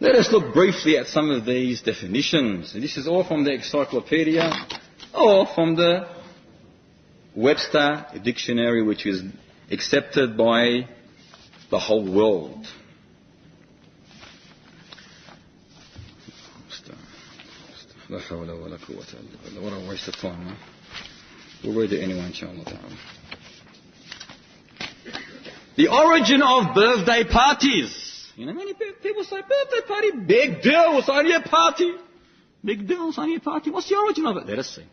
Let us look briefly at some of these definitions. This is all from the encyclopedia or from the Webster Dictionary, which is accepted by the whole world. What a waste of time, huh? We'll read it anyway, inshallah. The origin of birthday parties. You know, many people say, birthday party, big deal, it's only a party. Big deal, it's only a party. What's the origin of it? Let us see.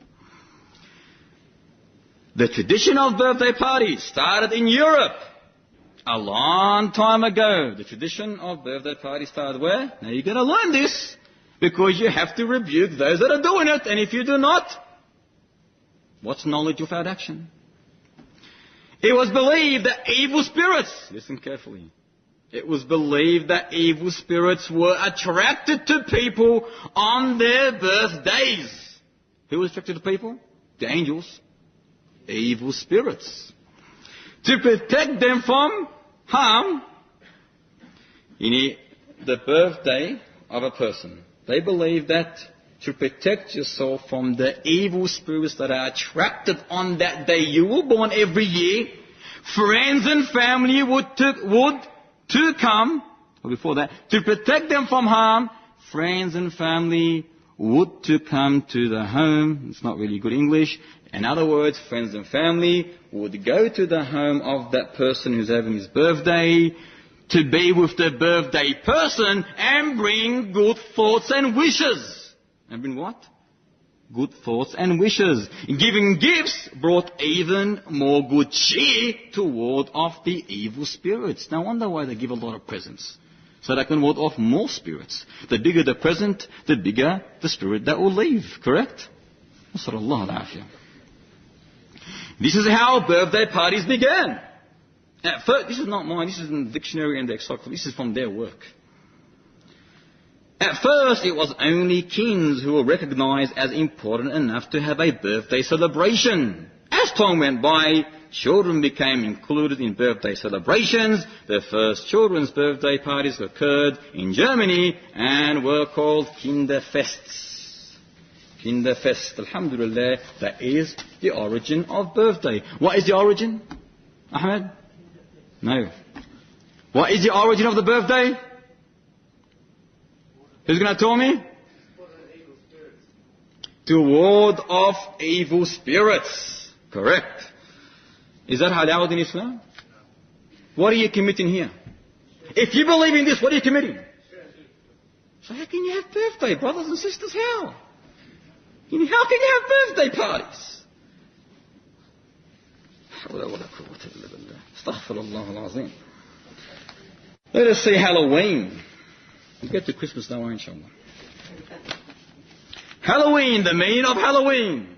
The tradition of birthday parties started in Europe a long time ago. The tradition of birthday parties started where? Now you're going to learn this, because you have to rebuke those that are doing it. And if you do not, what's knowledge without action? It was believed that evil spirits, listen carefully, it was believed that evil spirits were attracted to people on their birthdays. Who was attracted to people? The angels. Evil spirits. To protect them from harm. You know, the birthday of a person. They believe that to protect yourself from the evil spirits that are attracted on that day you were born every year, friends and family would to come, or before that, to protect them from harm, friends and family would to come to the home. It's not really good English. In other words, friends and family would go to the home of that person who's having his birthday to be with the birthday person and bring good thoughts and wishes. And bring what? Good thoughts and wishes. Giving gifts brought even more good cheer to ward off the evil spirits. No wonder why they give a lot of presents. So they can ward off more spirits. The bigger the present, the bigger the spirit that will leave. Correct? Nasrullah al-afiyah. This is how birthday parties began. At first, this is not mine. This is in the dictionary and the encyclopedia. This is from their work. At first, it was only kings who were recognized as important enough to have a birthday celebration. As time went by, children became included in birthday celebrations. The first children's birthday parties occurred in Germany and were called Kinderfests. Kinderfest, alhamdulillah, that is the origin of birthday. What is the origin, Ahmed? No. What is the origin of the birthday? Who's going to tell me? To ward off evil spirits. Correct. Is that halal in Islam? What are you committing here? If you believe in this, what are you committing? So how can you have birthday, brothers and sisters? How? How can you have birthday parties? Let us see Halloween. We'll get to Christmas now, inshallah. Halloween, the meaning of Halloween.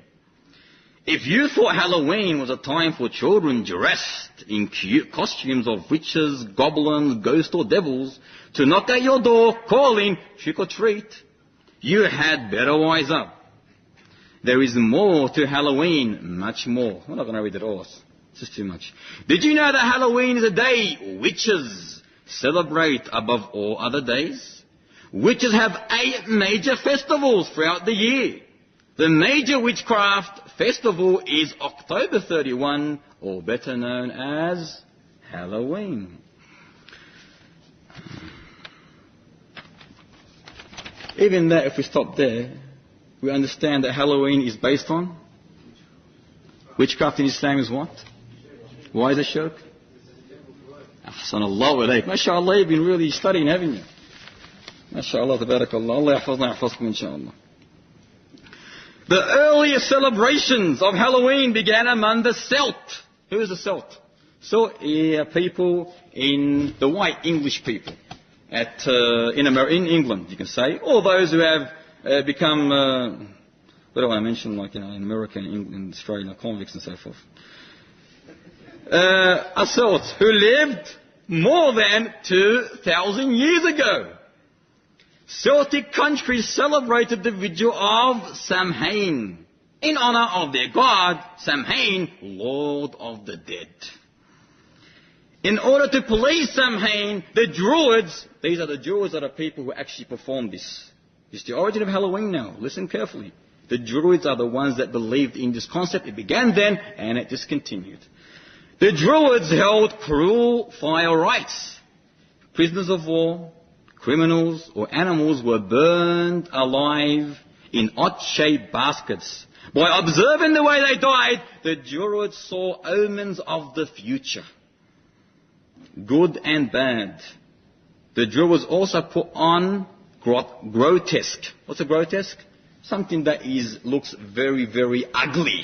If you thought Halloween was a time for children dressed in cute costumes of witches, goblins, ghosts or devils to knock at your door calling trick or treat, you had better wise up. There is more to Halloween, much more. We're not going to read it all. It's just too much. Did you know that Halloween is a day witches celebrate above all other days? Witches have 8 major festivals throughout the year. The major witchcraft festival is October 31, or better known as Halloween. Even that, if we stop there, we understand that Halloween is based on witchcraft in Islam is what? Why is it shirk? Ahsanallahu alayk. MashaAllah, you've been really studying, haven't you? MashaAllah, tabarakallah. Allah yahfazna yahfazkum inshaAllah. The earliest celebrations of Halloween began among the Celt. Who is the Celt? Celt are people in the white English people in England, you can say, or those who have become, what do I mention, like in America and in Australia, convicts and so forth. A Celt who lived more than 2,000 years ago. Celtic countries celebrated the vigil of Samhain in honor of their god, Samhain, Lord of the Dead. In order to please Samhain, the Druids, these are the Druids are the people who actually perform this. It's the origin of Halloween now. Listen carefully. The Druids are the ones that believed in this concept. It began then and it just continued. The Druids held cruel fire rites. Prisoners of war, criminals or animals were burned alive in odd-shaped baskets. By observing the way they died, the Druids saw omens of the future, good and bad. The Druids also put on grotesque. What's a grotesque? Something that looks very, very ugly.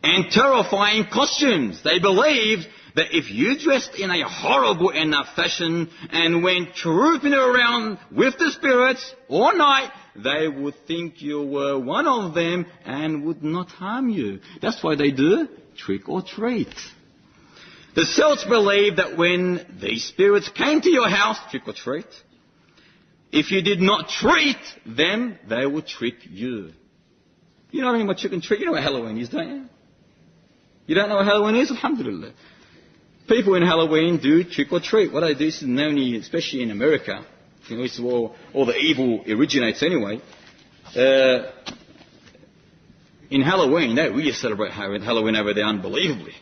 And terrifying costumes. They believed that if you dressed in a horrible enough fashion and went trooping around with the spirits all night, they would think you were one of them and would not harm you. That's why they do trick or treat. The Celts believed that when these spirits came to your house, trick or treat, if you did not treat them, they would trick you. You know what I mean by trick and treat? You know what Halloween is, don't you? You don't know what Halloween is? Alhamdulillah. People in Halloween do trick or treat. What they do is known, especially in America, this is where all the evil originates anyway. In Halloween, they really celebrate Halloween over there unbelievably.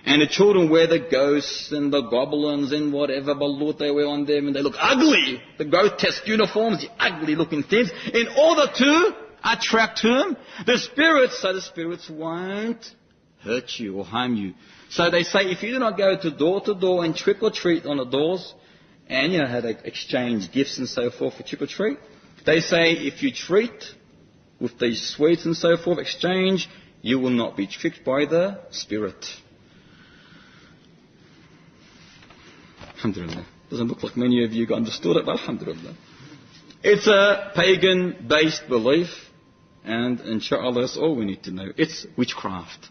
And the children wear the ghosts and the goblins and whatever balut they wear on them, and they look ugly. The grotesque uniforms, the ugly looking things, in order to attract whom? The spirits, so the spirits won't hurt you or harm you. So they say if you do not go to door and trick or treat on the doors, and you know how they exchange gifts and so forth for trick or treat, they say if you treat with these sweets and so forth, exchange, you will not be tricked by the spirit. Alhamdulillah. Doesn't look like many of you understood it, but alhamdulillah. It's a pagan-based belief, and inshallah that's all we need to know. It's witchcraft.